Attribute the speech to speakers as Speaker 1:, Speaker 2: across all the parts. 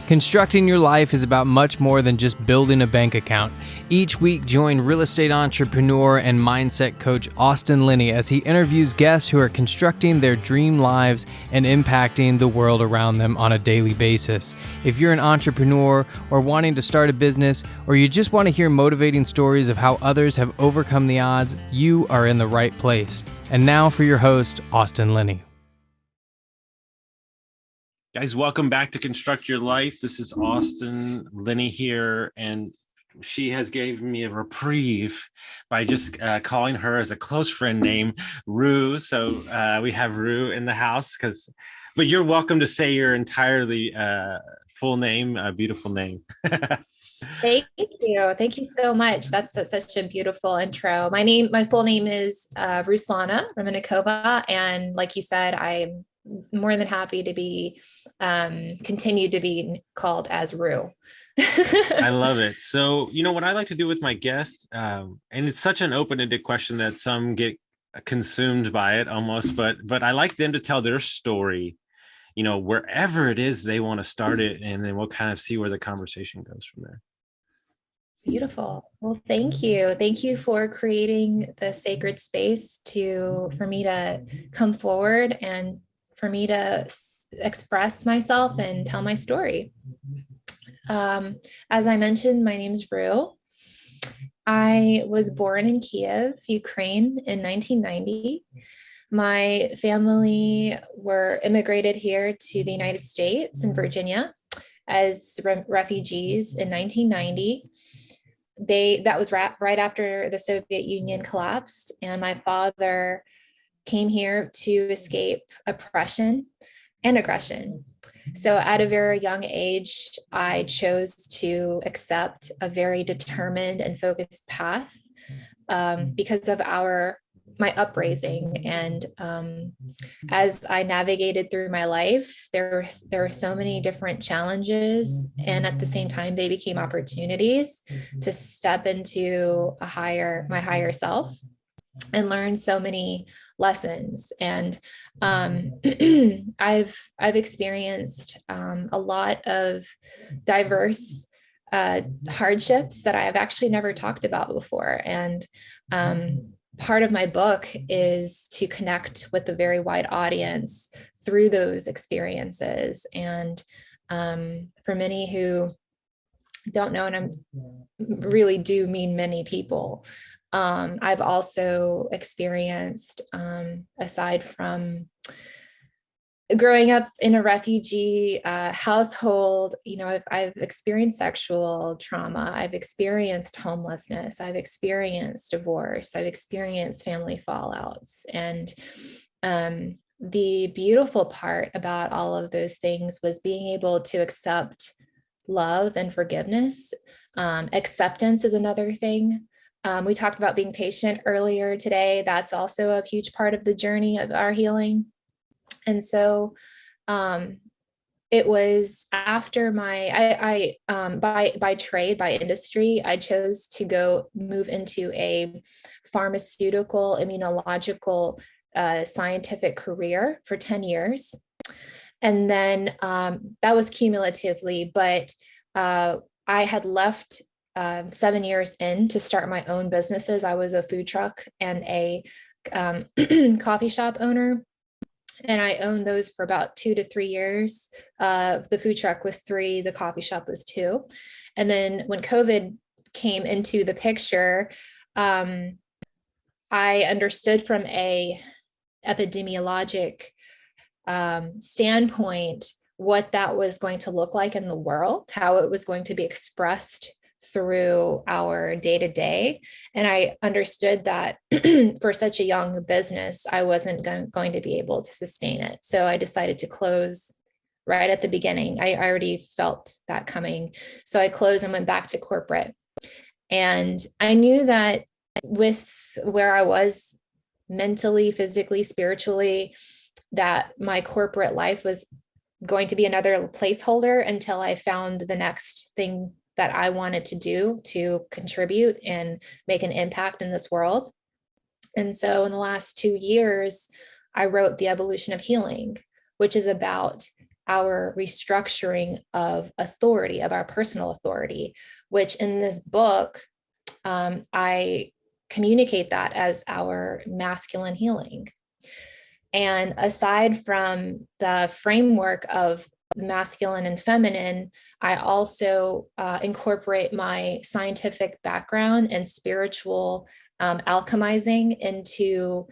Speaker 1: Constructing your life is about much more than just building a bank account. Each week, join real estate entrepreneur and mindset coach Austin Linney as he interviews guests who are constructing their dream lives and impacting the world around them on a daily basis. If you're an entrepreneur or wanting to start a business, or you just want to hear motivating stories of how others have overcome the odds, you are in the right place. And now for your host, Austin Linney.
Speaker 2: Guys, welcome back to Construct Your Life. This is Austin Linney here, and she has given me a reprieve by just calling her as a close friend named Rue. So we have Rue in the house, but you're welcome to say your entirely full name, beautiful name.
Speaker 3: Thank you. Thank you so much. That's such a beautiful intro. My full name is Ruslana Remennikova. And like you said, I'm more than happy to be continue to be called as Rue.
Speaker 2: I love it. So, what I like to do with my guests, and it's such an open-ended question that some get consumed by it almost, but I like them to tell their story, wherever it is they want to start it, and then we'll kind of see where the conversation goes from there.
Speaker 3: Beautiful. Well, thank you. Thank you for creating the sacred space for me to come forward and for me to express myself and tell my story. As I mentioned, my name is Rue. I was born in Kiev, Ukraine in 1990. My family were immigrated here to the United States in Virginia as refugees in 1990. That was right after the Soviet Union collapsed, and my father came here to escape oppression and aggression. So at a very young age, I chose to accept a very determined and focused path because of my upraising. And as I navigated through my life, there were so many different challenges, and at the same time, they became opportunities to step into my higher self and learn so many lessons. And I've experienced a lot of diverse hardships that I have actually never talked about before. And part of my book is to connect with a very wide audience through those experiences. And for many who don't know, and I really do mean many people, I've also experienced, aside from growing up in a refugee household, I've experienced sexual trauma, I've experienced homelessness, I've experienced divorce, I've experienced family fallouts. And the beautiful part about all of those things was being able to accept love and forgiveness. Acceptance is another thing. We talked about being patient earlier today. That's also a huge part of the journey of our healing. And so it was after by trade, by industry, I chose to move into a pharmaceutical, immunological, scientific career for 10 years. And then that was cumulatively, but I had left 7 years in to start my own businesses. I was a food truck and a coffee shop owner, and I owned those for about 2 to 3 years. The food truck was 3, the coffee shop was 2. And then when COVID came into the picture, I understood from a epidemiologic standpoint what that was going to look like in the world, how it was going to be expressed through our day-to-day. And I understood that for such a young business, I wasn't going to be able to sustain it. So I decided to close right at the beginning. I already felt that coming. So I closed and went back to corporate. And I knew that with where I was mentally, physically, spiritually, that my corporate life was going to be another placeholder until I found the next thing that I wanted to do to contribute and make an impact in this world. And so in the last 2 years, I wrote The Evolution of Healing, which is about our restructuring of authority, of our personal authority, which in this book, I communicate that as our masculine healing. And aside from the framework of masculine and feminine, I also incorporate my scientific background and spiritual alchemizing into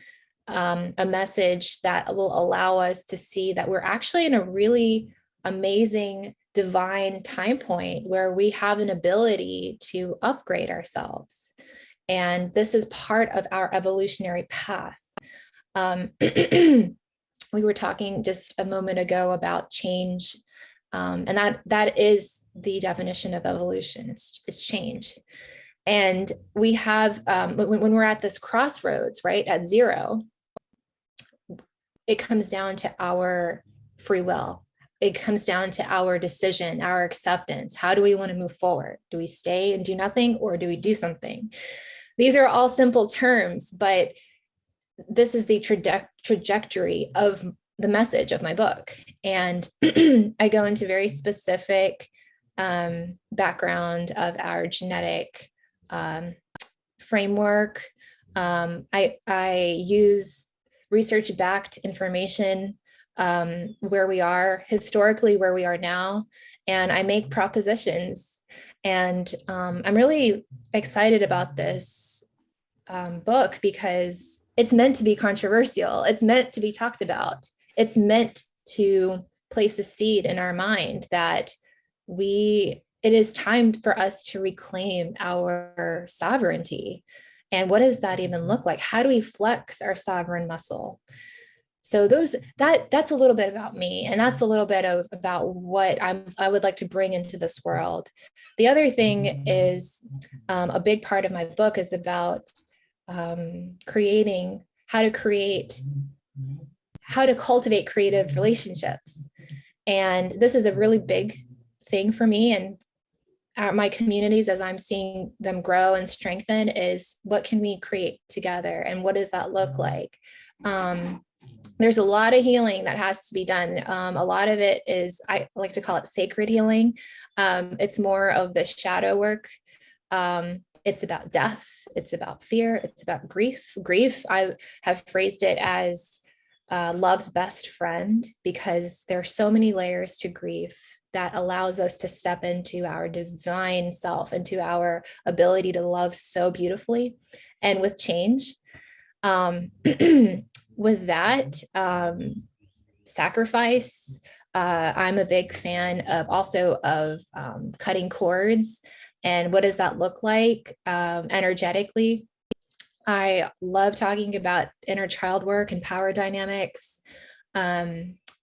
Speaker 3: a message that will allow us to see that we're actually in a really amazing divine time point where we have an ability to upgrade ourselves. And this is part of our evolutionary path. We were talking just a moment ago about change, and that is the definition of evolution. It's change. And we have, when we're at this crossroads, right, at zero, it comes down to our free will. It comes down to our decision, our acceptance. How do we want to move forward? Do we stay and do nothing, or do we do something? These are all simple terms, but this is the trajectory of the message of my book. And I go into very specific background of our genetic framework. I use research-backed information where we are historically, where we are now, and I make propositions. And I'm really excited about this book because it's meant to be controversial. It's meant to be talked about. It's meant to place a seed in our mind that it is time for us to reclaim our sovereignty. And what does that even look like? How do we flex our sovereign muscle? So that's a little bit about me, and that's a little bit about what I would like to bring into this world. The other thing is a big part of my book is about how to cultivate creative relationships. And this is a really big thing for me and my communities, as I'm seeing them grow and strengthen, is what can we create together and what does that look like? There's a lot of healing that has to be done. A lot of it is, I like to call it sacred healing. It's more of the shadow work. It's about death. It's about fear. It's about grief. Grief, I have phrased it as love's best friend, because there are so many layers to grief that allows us to step into our divine self, into our ability to love so beautifully. And with change, with that, sacrifice, I'm a big fan of cutting cords. And what does that look like energetically? I love talking about inner child work and power dynamics.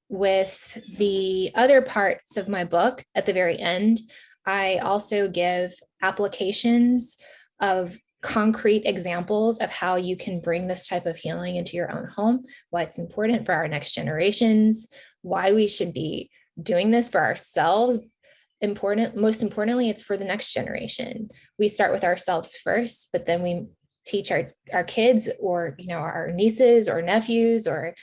Speaker 3: With the other parts of my book at the very end, I also give applications of concrete examples of how you can bring this type of healing into your own home, why it's important for our next generations, why we should be doing this for ourselves. Most importantly, it's for the next generation. We start with ourselves first, but then we teach our kids, or our nieces or nephews, or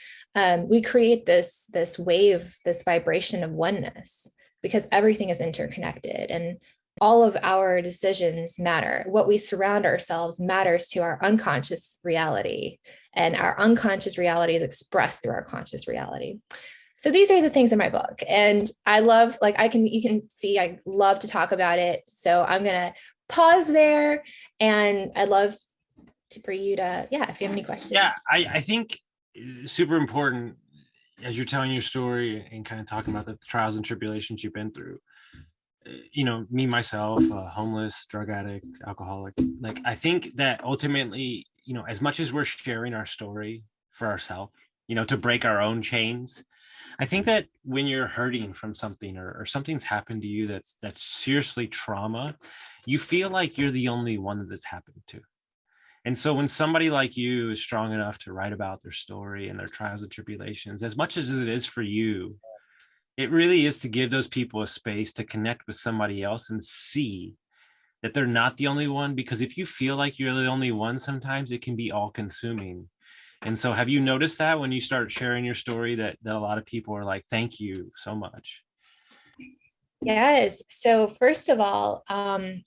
Speaker 3: we create this wave, this vibration of oneness, because everything is interconnected and all of our decisions matter. What we surround ourselves matters to our unconscious reality, and our unconscious reality is expressed through our conscious reality. So these are the things in my book, and I love, you can see, I love to talk about it. So I'm going to pause there, and I'd love for you to, if you have any questions.
Speaker 2: Yeah, I think super important as you're telling your story and kind of talking about the trials and tribulations you've been through. Me, myself, homeless, drug addict, alcoholic, I think that ultimately, as much as we're sharing our story for ourselves, to break our own chains, I think that when you're hurting from something or something's happened to you that's seriously trauma, you feel like you're the only one that it's happened to. And so when somebody like you is strong enough to write about their story and their trials and tribulations, as much as it is for you, it really is to give those people a space to connect with somebody else and see that they're not the only one. Because if you feel like you're the only one, sometimes it can be all consuming. And so have you noticed that when you start sharing your story that a lot of people are like, thank you so much?
Speaker 3: Yes. So first of all,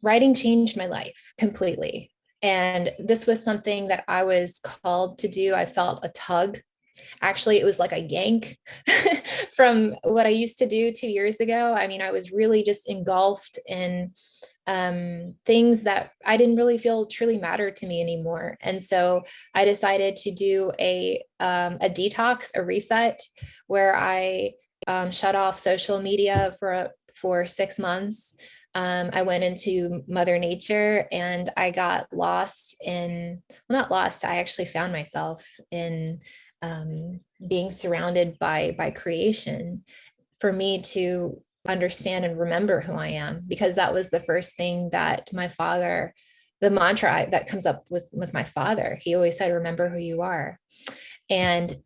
Speaker 3: writing changed my life completely. And this was something that I was called to do. I felt a tug. Actually, it was like a yank from what I used to do 2 years ago. I mean, I was really just engulfed in things that I didn't really feel truly mattered to me anymore. And so I decided to do a detox, a reset, where I shut off social media for 6 months. I went into Mother Nature and I got lost in, well, not lost, I actually found myself in being surrounded by creation, for me to understand and remember who I am, because that was the first thing that my father, the mantra that comes up with my father, he always said, remember who you are. And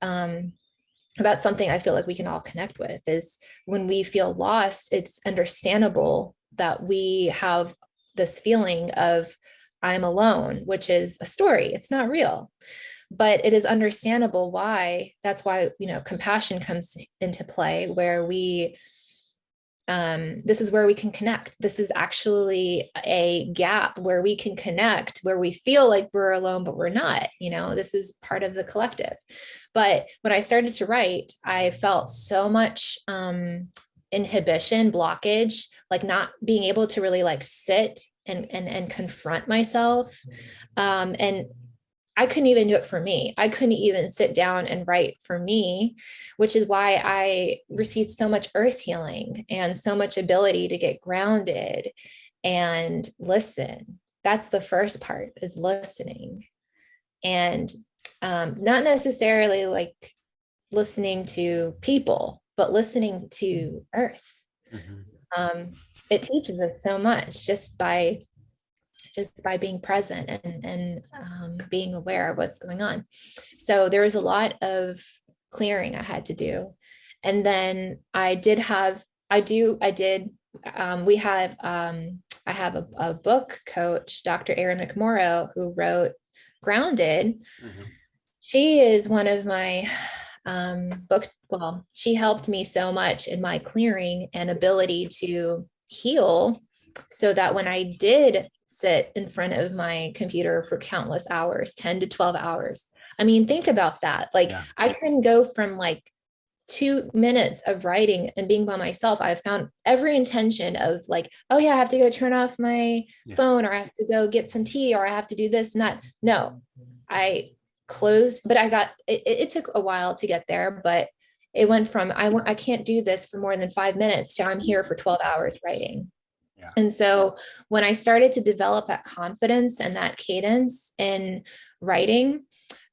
Speaker 3: that's something I feel like we can all connect with, is when we feel lost, it's understandable that we have this feeling of I'm alone, which is a story. It's not real, but it is understandable why. That's why, compassion comes into play, where this is where we can connect. This is actually a gap where we can connect, where we feel like we're alone, but we're not. This is part of the collective. But when I started to write, I felt so much inhibition, blockage, like not being able to really like sit and confront myself. And I couldn't even do it for me. I couldn't even sit down and write for me, which is why I received so much earth healing and so much ability to get grounded and listen. That's the first part, is listening. And not necessarily like listening to people, but listening to earth. Mm-hmm. It teaches us so much just by being present and being aware of what's going on. So there was a lot of clearing I had to do. And then I have a book coach, Dr. Erin McMorrow, who wrote Grounded. Mm-hmm. She is one of my she helped me so much in my clearing and ability to heal, so that when I did sit in front of my computer for countless hours, 10 to 12 hours. I mean, think about that. Like, yeah. I can go from like 2 minutes of writing and being by myself. I've found every intention of like, oh yeah, I have to go turn off my phone, or I have to go get some tea, or I have to do this and that. No, I closed, but it took a while to get there, but it went from, I can't do this for more than 5 minutes to I'm here for 12 hours writing. Yeah. And so when I started to develop that confidence and that cadence in writing,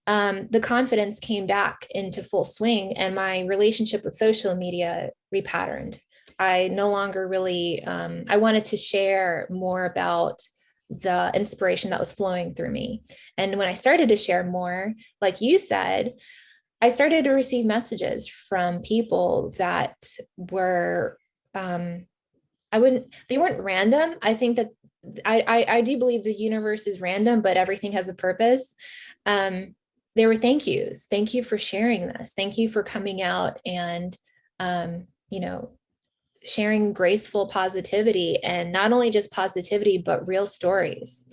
Speaker 3: the confidence came back into full swing, and my relationship with social media repatterned. I no longer really, I wanted to share more about the inspiration that was flowing through me. And when I started to share more, like you said, I started to receive messages from people that were, they weren't random. I think that I do believe the universe is random, but everything has a purpose. There were thank yous. Thank you for sharing this. Thank you for coming out and, sharing graceful positivity, and not only just positivity, but real stories.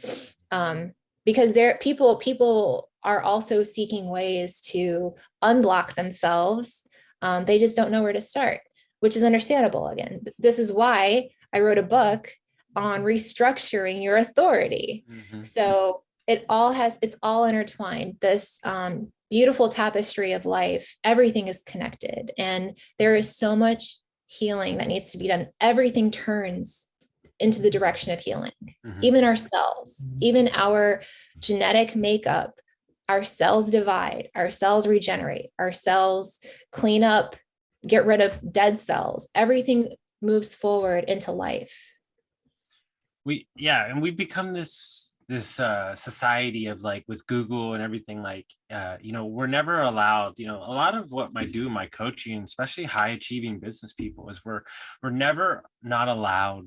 Speaker 3: Because people are also seeking ways to unblock themselves. They just don't know where to start, which is understandable. Again, this is why I wrote a book on restructuring your authority. Mm-hmm. So it's all intertwined. This beautiful tapestry of life, everything is connected, and there is so much healing that needs to be done. Everything turns into the direction of healing. Mm-hmm. Even our cells, even our genetic makeup, our cells divide, our cells regenerate, our cells clean up, get rid of dead cells. Everything moves forward into life.
Speaker 2: And we've become this society of like, with Google and everything, like, we're never allowed, a lot of what I do in my coaching, especially high achieving business people, is we're never not allowed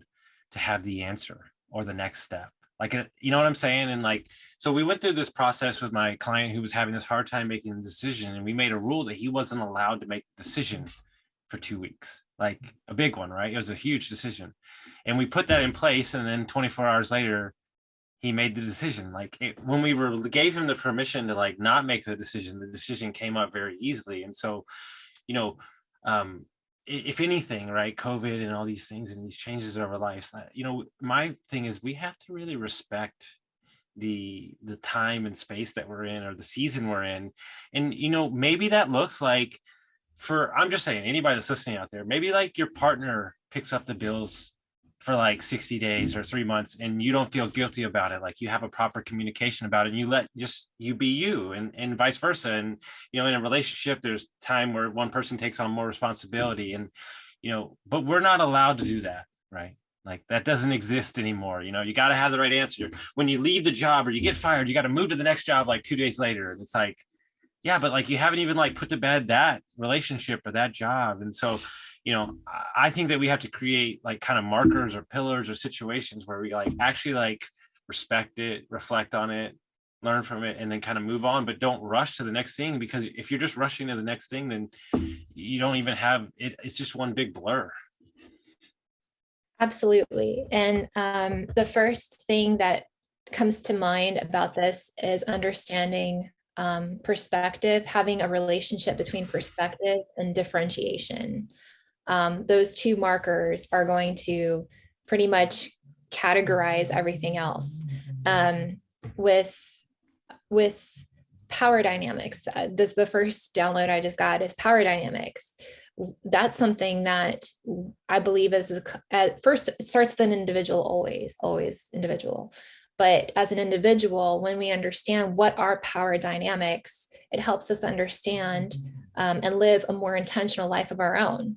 Speaker 2: to have the answer or the next step. you know what I'm saying? And like, so we went through this process with my client who was having this hard time making the decision, and we made a rule that he wasn't allowed to make the decision for 2 weeks, like a big one, right? It was a huge decision. And we put that in place. And then 24 hours later, he made the decision. Like when we gave him the permission to like not make the decision came up very easily. And so, you know, if anything, right, COVID and all these things and these changes of our lives, you know, my thing is we have to really respect the time and space that we're in, or the season we're in. And, you know, maybe that looks like, I'm just saying, anybody that's listening out there, maybe like your partner picks up the bills for like 60 days or 3 months, and you don't feel guilty about it. Like you have a proper communication about it, and you let just you be you, and vice versa. And, you know, in a relationship, there's time where one person takes on more responsibility, and, you know, but we're not allowed to do that, right? Like that doesn't exist anymore. You know, you got to have the right answer. When you leave the job or you get fired, you got to move to the next job like 2 days later. And it's like, yeah, but like you haven't even like put to bed that relationship or that job. And so, you know, I think that we have to create like kind of markers or pillars or situations where we like actually like respect it, reflect on it, learn from it, and then kind of move on, but don't rush to the next thing, because if you're just rushing to the next thing, then you don't even have it. It's just one big blur.
Speaker 3: Absolutely. And the first thing that comes to mind about this is understanding perspective, having a relationship between perspective and differentiation. Those two markers are going to pretty much categorize everything else. With power dynamics, the first download I just got is power dynamics. That's something that I believe at first it starts with an individual, always individual. But as an individual, when we understand what are power dynamics, it helps us understand and live a more intentional life of our own.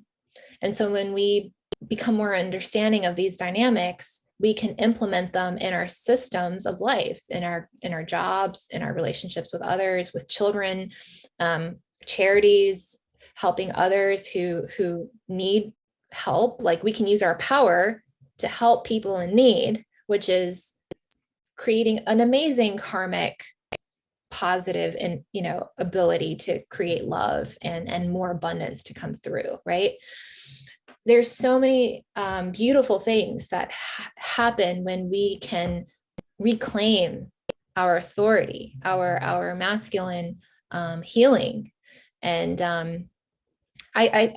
Speaker 3: And so when we become more understanding of these dynamics, we can implement them in our systems of life, in our jobs, in our relationships with others, with children, charities, helping others who need help. Like we can use our power to help people in need, which is creating an amazing karmic positive and, you know, ability to create love and more abundance to come through, right? There's so many beautiful things that happen when we can reclaim our authority, our masculine healing. And I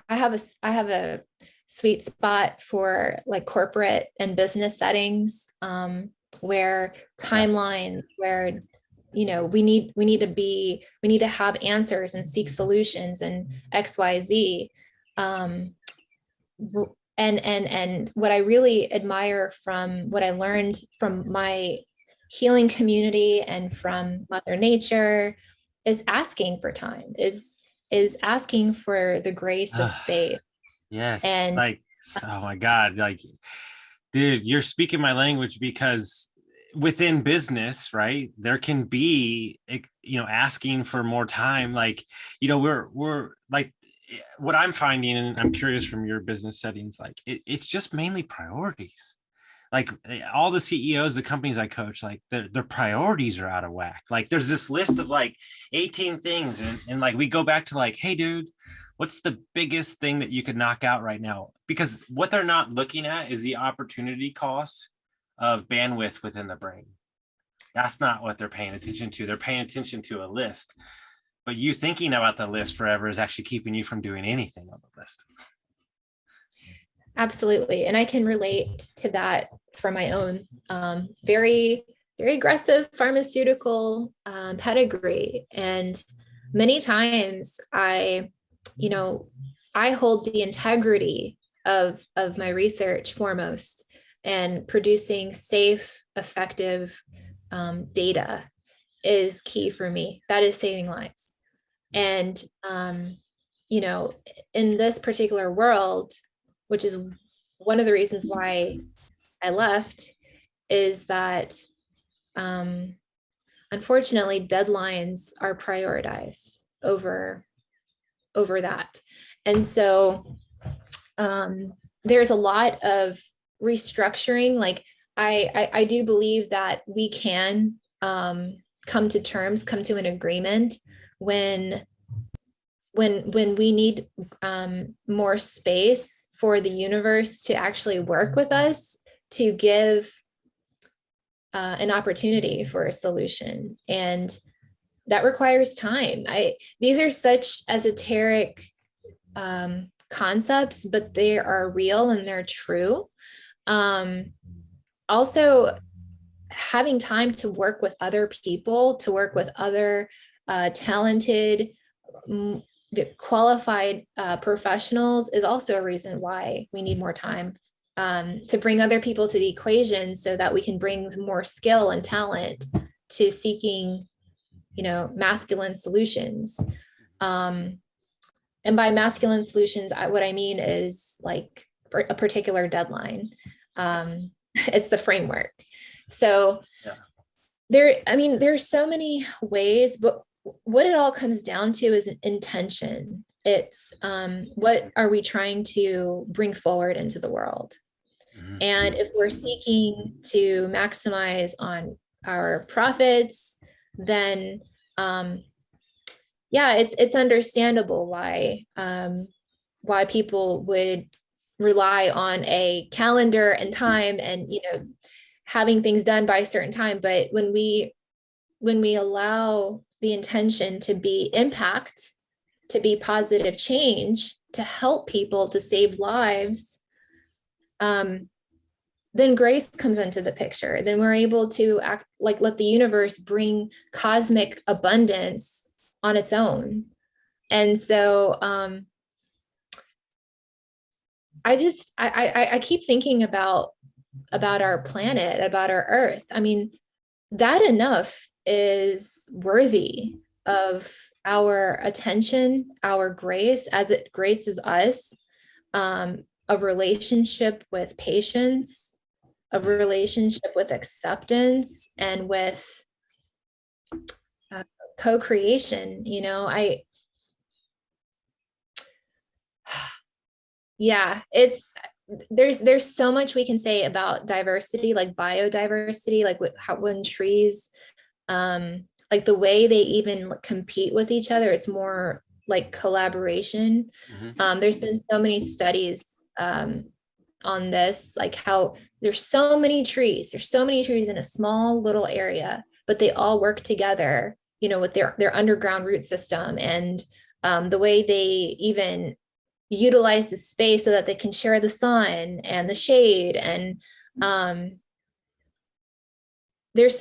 Speaker 3: have a sweet spot for like corporate and business settings where timelines, where, you know, we need to have answers and seek solutions and XYZ. And what I really admire from what I learned from my healing community and from Mother Nature is asking for time, is asking for the grace of space.
Speaker 2: Yes.
Speaker 3: And
Speaker 2: like, oh my God, like, dude, you're speaking my language, because within business, right, there can be, you know, asking for more time. Like, you know, we're like, what I'm finding, and I'm curious from your business settings, like it's just mainly priorities. Like all the CEOs, the companies I coach, like their priorities are out of whack. Like there's this list of like 18 things. And like, we go back to like, hey dude, what's the biggest thing that you could knock out right now? Because what they're not looking at is the opportunity cost of bandwidth within the brain. That's not what they're paying attention to. They're paying attention to a list, but you thinking about the list forever is actually keeping you from doing anything on the list.
Speaker 3: Absolutely. And I can relate to that from my own very, very aggressive pharmaceutical pedigree. And many times I hold the integrity of my research foremost, and producing safe, effective data is key for me. That is saving lives. And, you know, in this particular world, which is one of the reasons why I left, is that unfortunately deadlines are prioritized over that. And so there's a lot of restructuring. Like I do believe that we can come to an agreement when we need more space for the universe to actually work with us, to give an opportunity for a solution. And that requires time. These are such esoteric concepts, but they are real and they're true. Also, having time to work with other people, to work with other talented, qualified professionals is also a reason why we need more time to bring other people to the equation, so that we can bring more skill and talent to seeking, masculine solutions. And by masculine solutions, what I mean is like a particular deadline. It's the framework. So there's so many ways, but what it all comes down to is an intention. It's what are we trying to bring forward into the world? And if we're seeking to maximize on our profits, then it's understandable why people would rely on a calendar and time and having things done by a certain time. But when we allow the intention to be impact, to be positive change, to help people, to save lives, then grace comes into the picture. Then we're able to act like, let the universe bring cosmic abundance on its own. And so I keep thinking about our planet, about our earth. I mean, that enough is worthy of our attention, our grace, as it graces us, a relationship with patience, a relationship with acceptance, and with co-creation. There's so much we can say about diversity, like biodiversity, like when trees, like the way they even compete with each other, it's more like collaboration. There's been so many studies on this, like how there's so many trees in a small little area, but they all work together, with their underground root system, and the way they even utilize the space so that they can share the sun and the shade. And there's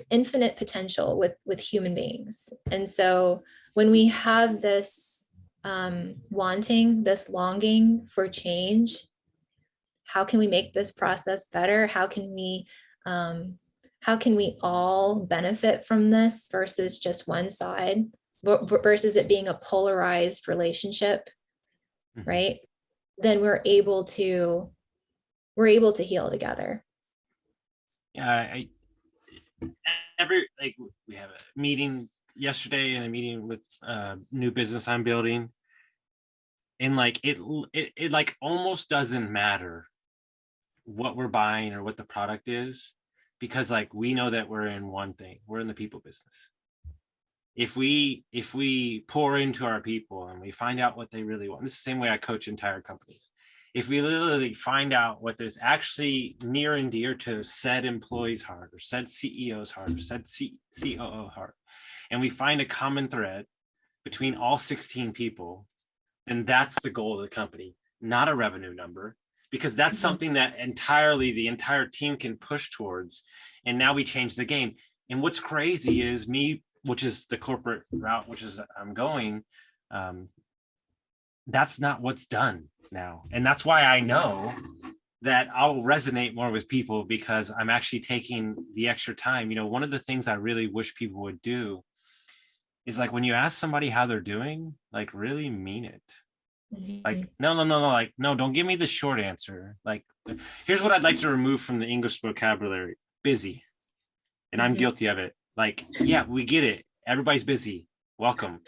Speaker 3: infinite potential with human beings. And so when we have this wanting, this longing for change, how can we make this process better? How can we all benefit from this versus just one side, versus it being a polarized relationship, right? Then we're able to heal together.
Speaker 2: Yeah, we have a meeting yesterday and a meeting with new business I'm building, and like it like almost doesn't matter what we're buying or what the product is, because like we know that we're in one thing, we're in the people business. If we pour into our people and we find out what they really want, this is the same way I coach entire companies. If we literally find out what there's actually near and dear to said employees' heart, or said CEO's heart, or said COO heart, and we find a common thread between all 16 people, then that's the goal of the company, not a revenue number, because that's something that the entire team can push towards. And now we change the game. And what's crazy is me, which is the corporate route, which is I'm going, that's not what's done now. And that's why I know that I'll resonate more with people, because I'm actually taking the extra time. One of the things I really wish people would do is, like, when you ask somebody how they're doing, like, really mean it. Like, no, like, no, don't give me the short answer. Like, here's what I'd like to remove from the English vocabulary: busy. And I'm guilty of it. Like, yeah, we get it. Everybody's busy. Welcome.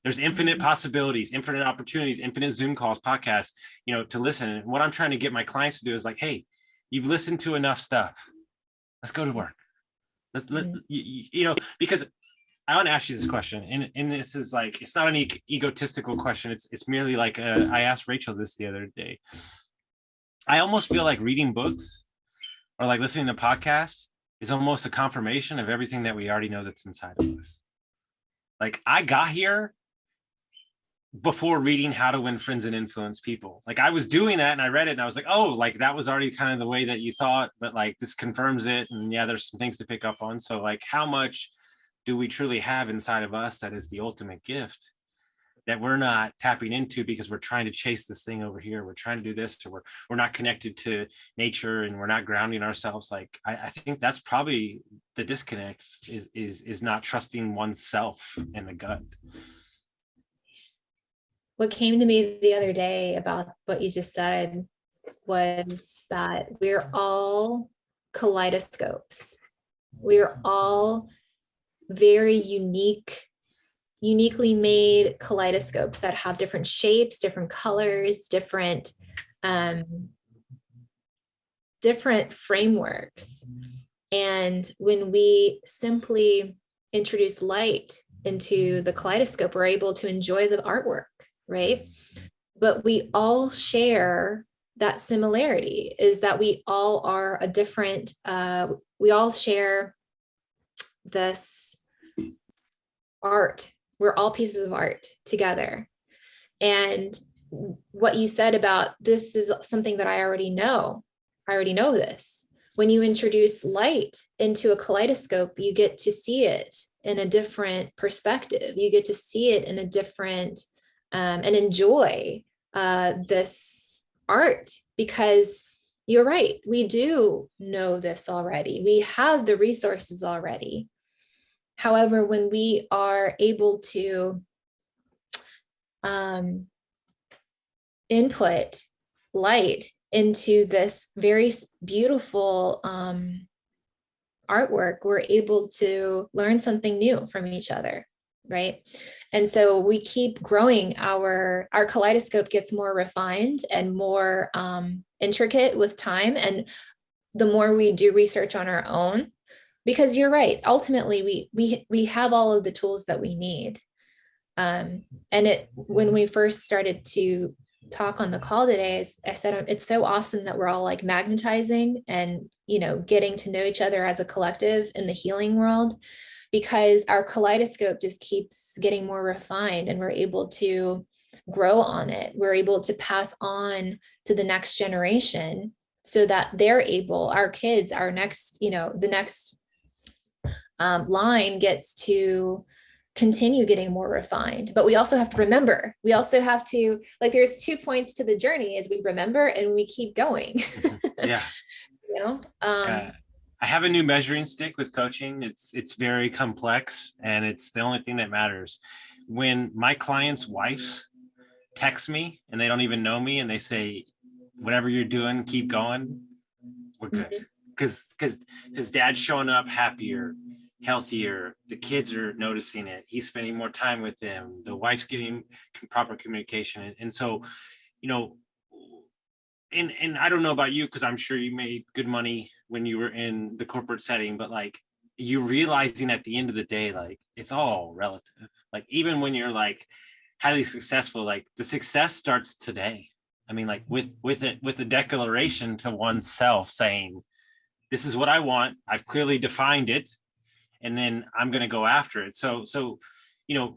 Speaker 2: There's infinite possibilities, infinite opportunities, infinite Zoom calls, podcasts, to listen. And what I'm trying to get my clients to do is like, hey, You've listened to enough stuff. Let's go to work. Because I want to ask you this question, and this is like, it's not an egotistical question. It's merely like, I asked Rachel this the other day. I almost feel like reading books or like listening to podcasts is almost a confirmation of everything that we already know that's inside of us. Like, I got here before reading How to Win Friends and Influence People. Like, I was doing that and I read it and I was like, oh, like that was already kind of the way that you thought, but like this confirms it. And yeah, there's some things to pick up on. So like, how much do we truly have inside of us that is the ultimate gift that we're not tapping into because we're trying to chase this thing over here? We're trying to do this, or we're not connected to nature and we're not grounding ourselves. Like, I think that's probably the disconnect, is not trusting oneself in the gut.
Speaker 3: What came to me the other day about what you just said was that we're all kaleidoscopes. We're all very uniquely made kaleidoscopes that have different shapes, different colors, different frameworks. And when we simply introduce light into the kaleidoscope, we're able to enjoy the artwork, right? But we all share that similarity, is that we all are a different, we all share this art. We're all pieces of art together. And what you said about this is something that I already know. I already know this. When you introduce light into a kaleidoscope, you get to see it in a different perspective. You get to see it in a different, and enjoy this art, because you're right. We do know this already. We have the resources already. However, when we are able to input light into this very beautiful artwork, we're able to learn something new from each other, right? And so we keep growing. Our kaleidoscope gets more refined and more intricate with time, and the more we do research on our own. Because you're right, ultimately we have all of the tools that we need. And when we first started to talk on the call today, I said, it's so awesome that we're all like magnetizing and, getting to know each other as a collective in the healing world, because our kaleidoscope just keeps getting more refined and we're able to grow on it. We're able to pass on to the next generation so that they're able, our kids, our next, the next line gets to continue getting more refined. But we also have to remember, there's 2 points to the journey, as we remember and we keep going.
Speaker 2: Yeah. I have a new measuring stick with coaching. It's very complex, and it's the only thing that matters. When my clients' wives text me and they don't even know me and they say, whatever you're doing, keep going, we're good. Because his dad's showing up happier, healthier, the kids are noticing it, he's spending more time with them, the wife's getting proper communication. And so, and I don't know about you, because I'm sure you made good money when you were in the corporate setting, but like, you realizing at the end of the day, like, it's all relative. Like, even when you're like highly successful, like the success starts today. I mean, like with a declaration to oneself saying, this is what I want, I've clearly defined it, and then I'm going to go after it. So,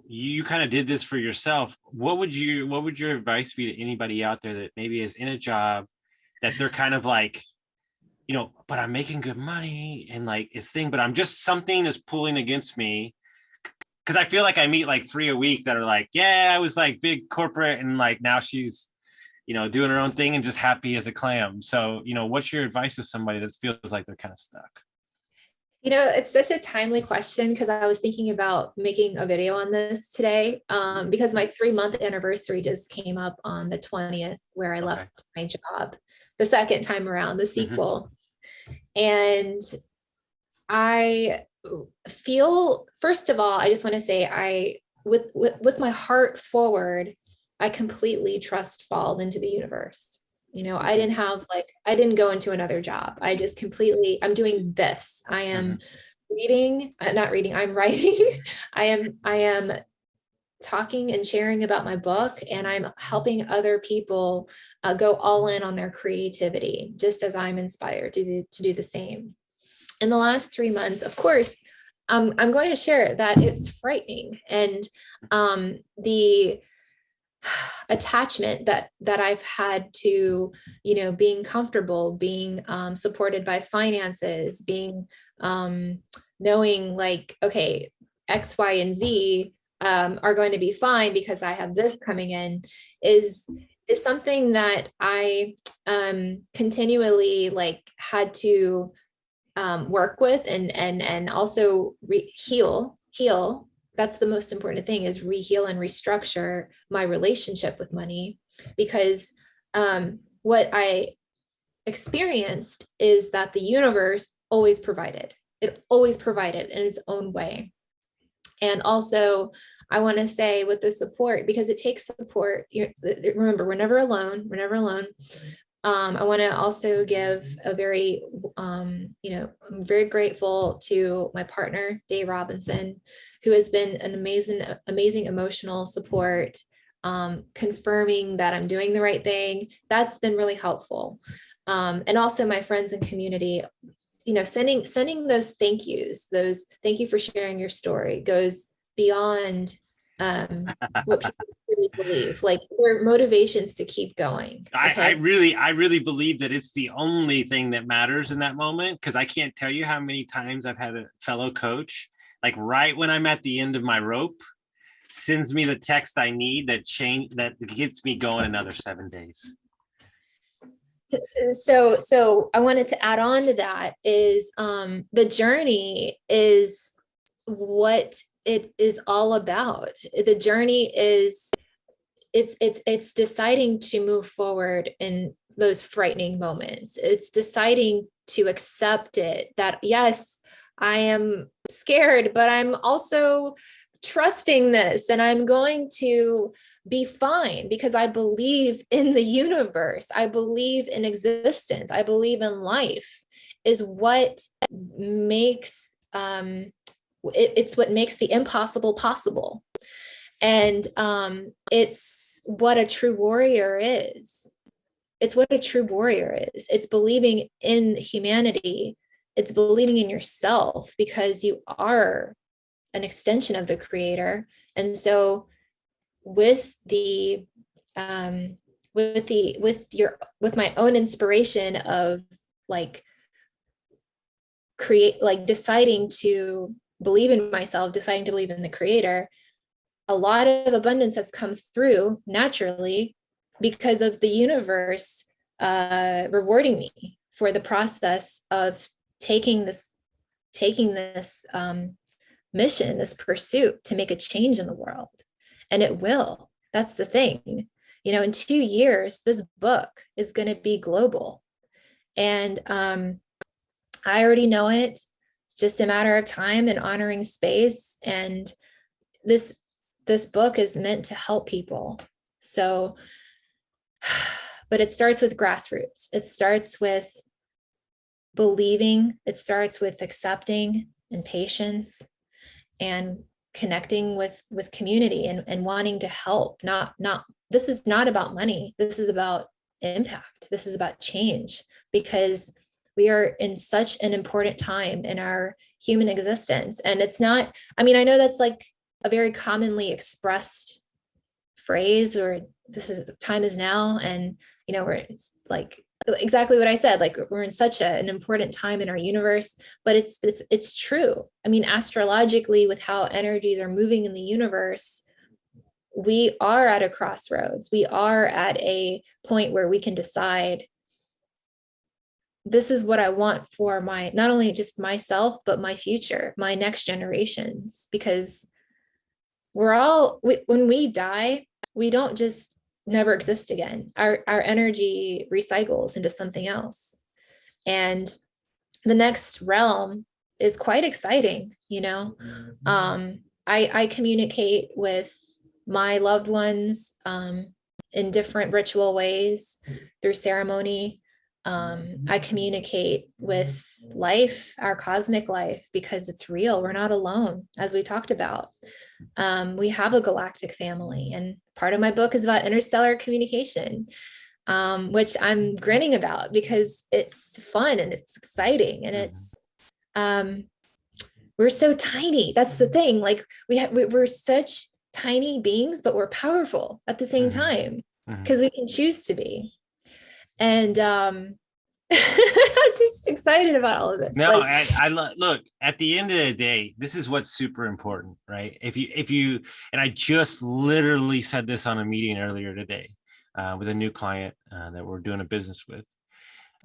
Speaker 2: you kind of did this for yourself. What would your advice be to anybody out there that maybe is in a job that they're kind of like, but I'm making good money and like it's thing, but I'm just, something is pulling against me? Because I feel like I meet like 3 a week that are like, yeah, I was like big corporate, and like now she's, doing her own thing and just happy as a clam. So, what's your advice to somebody that feels like they're kind of stuck?
Speaker 3: It's such a timely question, because I was thinking about making a video on this today, because my 3-month anniversary just came up on the 20th, where I left my job the second time around, the sequel. And I feel, first of all, I just want to say, with my heart forward, I completely fall into the universe. I didn't have I didn't go into another job. I just I'm doing this. I am not reading, I'm writing. I am talking and sharing about my book, and I'm helping other people go all in on their creativity, just as I'm inspired to do the same. In the last 3 months, of course, I'm going to share that it's frightening, and the attachment that I've had to, being comfortable, being supported by finances, being knowing okay, X, Y, and Z are going to be fine because I have this coming in, is something that I continually had to work with and also heal. That's the most important thing, is re-heal and restructure my relationship with money, because what I experienced is that the universe always provided. It always provided in its own way. And also, I want to say, with the support, because it takes support. Remember, we're never alone. We're never alone. I want to also give a very, I'm very grateful to my partner, Dave Robinson, who has been an amazing emotional support, confirming that I'm doing the right thing. That's been really helpful. And also my friends and community, sending those thank yous, those thank you for sharing your story, goes beyond what people really believe. They're motivations to keep going. Okay?
Speaker 2: I really believe that it's the only thing that matters in that moment, because I can't tell you how many times I've had a fellow coach, right when I'm at the end of my rope, sends me the text I need that gets me going another 7 days.
Speaker 3: So I wanted to add on to that is the journey is what it is all about. The journey is it's deciding to move forward in those frightening moments. It's deciding to accept it, that yes, I am scared, but I'm also trusting this, and I'm going to be fine because I believe in the universe. I believe in existence. I believe in life is what makes it's what makes the impossible possible. And it's what a true warrior is. It's what a true warrior is. It's believing in humanity. It's believing in yourself, because you are an extension of the creator. And so with my own inspiration of deciding to believe in myself, deciding to believe in the creator, a lot of abundance has come through naturally because of the universe rewarding me for the process of taking this mission, this pursuit to make a change in the world. And it will. That's the thing. In 2 years, this book is going to be global. And I already know it. It's just a matter of time and honoring space. And this book is meant to help people. So, but it starts with grassroots. It starts with believing. It starts with accepting and patience and connecting with community and wanting to help. This is not about money. This is about impact. This is about change, because we are in such an important time in our human existence. And it's not, I know that's a very commonly expressed phrase, or this is time is now. And, it's exactly what I said, we're in such an important time in our universe, but it's true. Astrologically, with how energies are moving in the universe, we are at a crossroads. We are at a point where we can decide, this is what I want for not only just myself, but my future, my next generations, because when we die, we don't just never exist again. Our energy recycles into something else. And the next realm is quite exciting. I communicate with my loved ones in different ritual ways through ceremony. I communicate with life, our cosmic life, because it's real. We're not alone, as we talked about. We have a galactic family, and part of my book is about interstellar communication, which I'm grinning about because it's fun and it's exciting, and it's we're so tiny. That's the thing. Like we're such tiny beings, but we're powerful at the same time because we can choose to be. And I'm just excited about all of this.
Speaker 2: No, I look, at the end of the day, this is what's super important, right? If you, and I just literally said this on a meeting earlier today with a new client that we're doing a business with.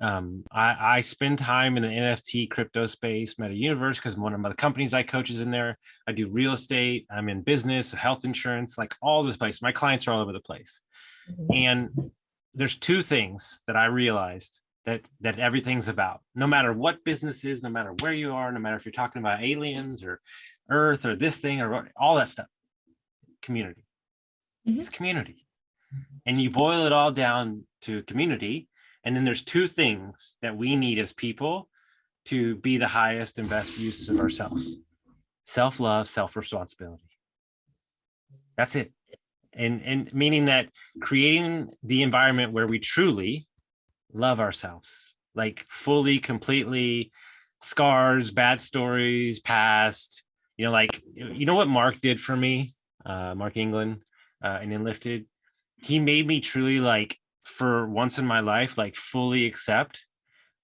Speaker 2: I spend time in the NFT crypto space, Meta Universe, because one of my companies I coach is in there. I do real estate. I'm in business, health insurance, like all this place. My clients are all over the place. And there's two things that I realized that everything's about. No matter what business is, no matter where you are, no matter if you're talking about aliens or Earth or this thing or all that stuff, community. It's community. And you boil it all down to community. And then there's two things that we need as people to be the highest and best use of ourselves: self-love, self-responsibility. That's it. And meaning that creating the environment where we truly love ourselves, like fully, completely, scars, bad stories, past, like, what Mark did for me, Mark England, and Enlifted, he made me truly, like, for once in my life, like, fully accept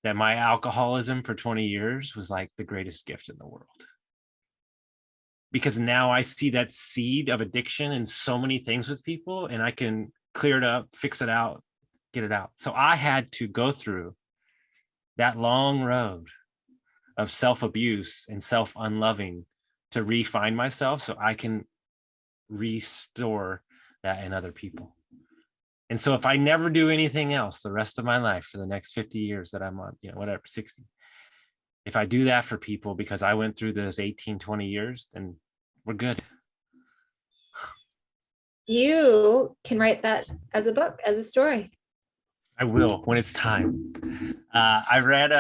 Speaker 2: that my alcoholism for 20 years was like the greatest gift in the world. Because now I see that seed of addiction in so many things with people, and I can clear it up, fix it out, get it out. So I had to go through that long road of self-abuse and self-unloving to refine myself so I can restore that in other people. And so if I never do anything else the rest of my life for the next 50 years that I'm on, 60, if I do that for people because I went through those 18, 20 years, then we're good.
Speaker 3: You can write that as a book, as a story.
Speaker 2: I will when it's time. I read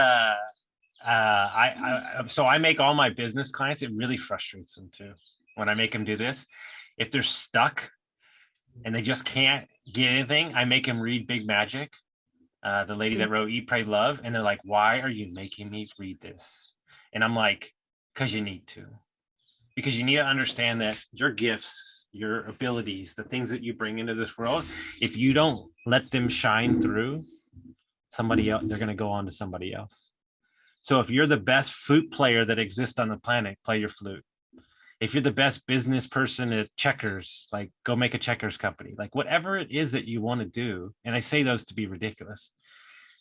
Speaker 2: so I make all my business clients, it really frustrates them too when I make them do this. If they're stuck and they just can't get anything, I make them read Big Magic, the lady that wrote Eat, Pray, Love. And they're like, why are you making me read this? And I'm like, because you need to. Because you need to understand that your gifts, your abilities, the things that you bring into this world, if you don't let them shine through somebody else, they're going to go on to somebody else. So if you're the best flute player that exists on the planet, play your flute. If you're the best business person at checkers, like, go make a checkers company, like, whatever it is that you want to do. And I say those to be ridiculous.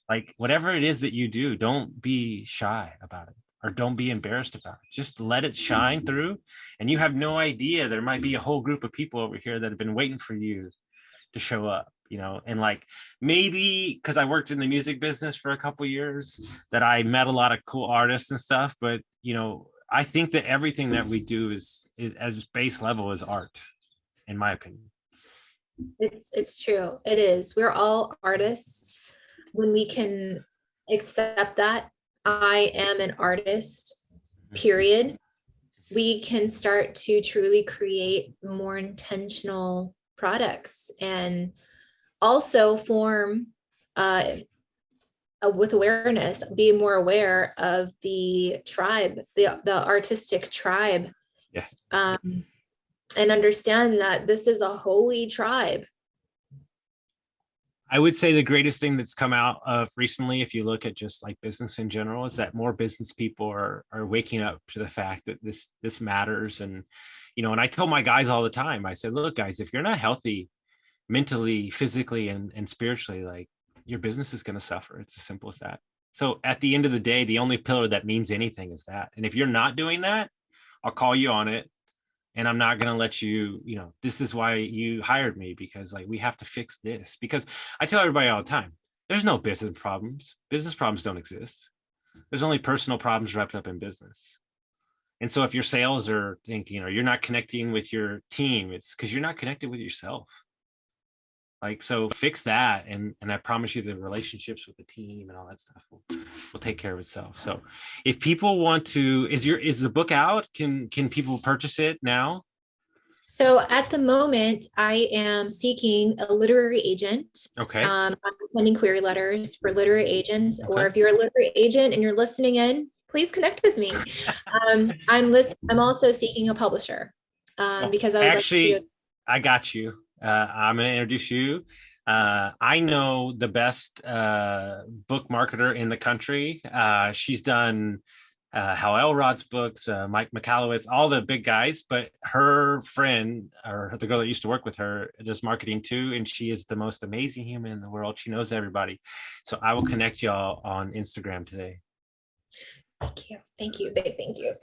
Speaker 2: Like, whatever it is that you do, don't be shy about it, or don't be embarrassed about it. Just let it shine through. And you have no idea, there might be a whole group of people over here that have been waiting for you to show up, and, like, maybe because I worked in the music business for a couple of years, that I met a lot of cool artists and stuff. But, I think that everything that we do is at its base level is art, in my opinion.
Speaker 3: It's true. It is. We're all artists when we can accept that I am an artist, period. We can start to truly create more intentional products and also form with awareness, be more aware of the tribe, the artistic tribe.
Speaker 2: Yeah.
Speaker 3: And understand that this is a holy tribe.
Speaker 2: I would say the greatest thing that's come out of recently, if you look at just like business in general, is that more business people are waking up to the fact that this matters. And, and I tell my guys all the time, I said, look, guys, if you're not healthy mentally, physically, and spiritually, like, your business is going to suffer. It's as simple as that. So at the end of the day, the only pillar that means anything is that. And if you're not doing that, I'll call you on it. And I'm not going to let you, this is why you hired me, because, like, we have to fix this. Because I tell everybody all the time, there's no business problems. Business problems don't exist. There's only personal problems wrapped up in business. And so if your sales are thinking, or you're not connecting with your team, it's because you're not connected with yourself. Like, so fix that, and I promise you the relationships with the team and all that stuff will take care of itself. So if people want to, is the book out? Can people purchase it now?
Speaker 3: So at the moment, I am seeking a literary agent.
Speaker 2: Okay.
Speaker 3: I'm sending query letters for literary agents,
Speaker 2: Okay.
Speaker 3: or if you're a literary agent and you're listening in, please connect with me. I'm also seeking a publisher because I would
Speaker 2: actually
Speaker 3: like to.
Speaker 2: I got you. I'm going to introduce you. I know the best book marketer in the country. She's done Hal Elrod's books, Mike Michalowicz, all the big guys, but her friend, or the girl that used to work with her, does marketing too, and she is the most amazing human in the world. She knows everybody. So I will connect y'all on Instagram today.
Speaker 3: Thank you, big thank you.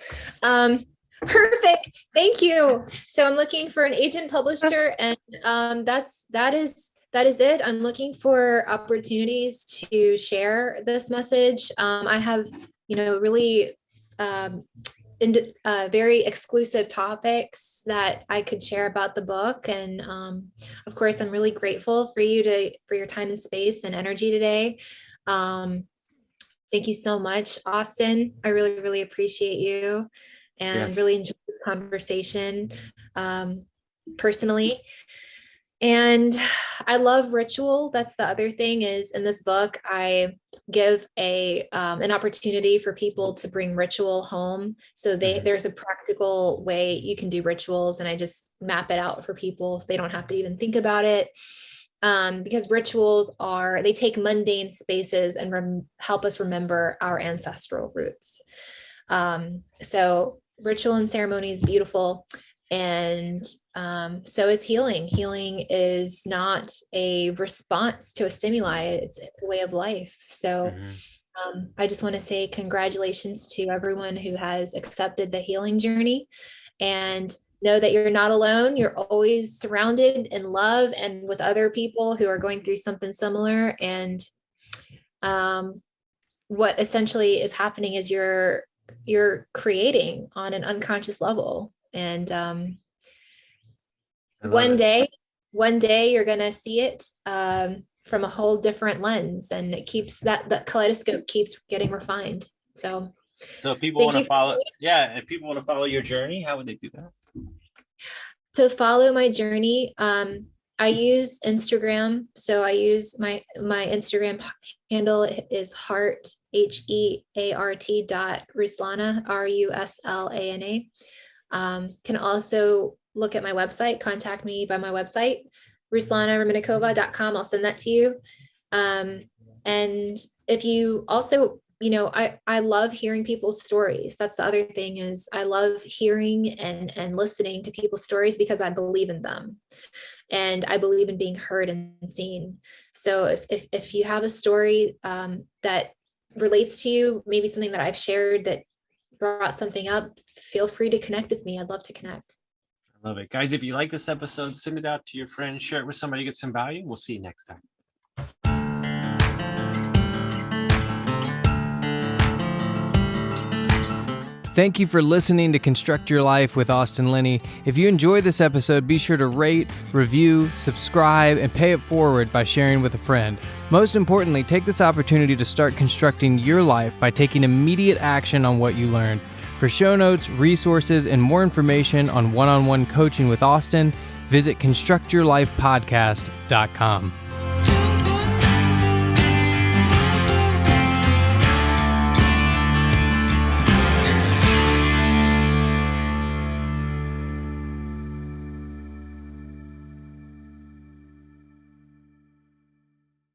Speaker 3: Perfect, thank you. So I'm looking for an agent publisher, and that is it. I'm looking for opportunities to share this message. I have, really very exclusive topics that I could share about the book. And of course, I'm really grateful for your time and space and energy today. Thank you so much, Austin. I really, really appreciate you, and really enjoyed the conversation personally. And I love ritual. That's the other thing, is in this book, I give an opportunity for people to bring ritual home. So there's a practical way you can do rituals, and I just map it out for people so they don't have to even think about it. Because rituals they take mundane spaces and help us remember our ancestral roots. So ritual and ceremony is beautiful. And so is healing. Healing is not a response to a stimuli. It's a way of life. So I just want to say congratulations to everyone who has accepted the healing journey, and know that you're not alone. You're always surrounded in love and with other people who are going through something similar. And what essentially is happening is you're creating on an unconscious level. And one day you're going to see it from a whole different lens, and it keeps that kaleidoscope keeps getting refined. So
Speaker 2: if people want to follow, if people want to follow your journey, how would they do that?
Speaker 3: To follow my journey, I use Instagram. So I use my Instagram handle is heart, HEART.Ruslana, RUSLANA. Can also look at my website, contact me by my website, RuslanaRemennikova.com. I'll send that to you. And if you also, I love hearing people's stories. That's the other thing, is I love hearing and listening to people's stories, because I believe in them, and I believe in being heard and seen. So if you have a story that relates to you, maybe something that I've shared that brought something up, feel free to connect with me. I'd love to connect.
Speaker 2: I love it. Guys, if you like this episode, send it out to your friends, share it with somebody, get some value. We'll see you next time.
Speaker 1: Thank you for listening to Construct Your Life with Austin Linney. If you enjoyed this episode, be sure to rate, review, subscribe, and pay it forward by sharing with a friend. Most importantly, take this opportunity to start constructing your life by taking immediate action on what you learned. For show notes, resources, and more information on one-on-one coaching with Austin, visit constructyourlifepodcast.com.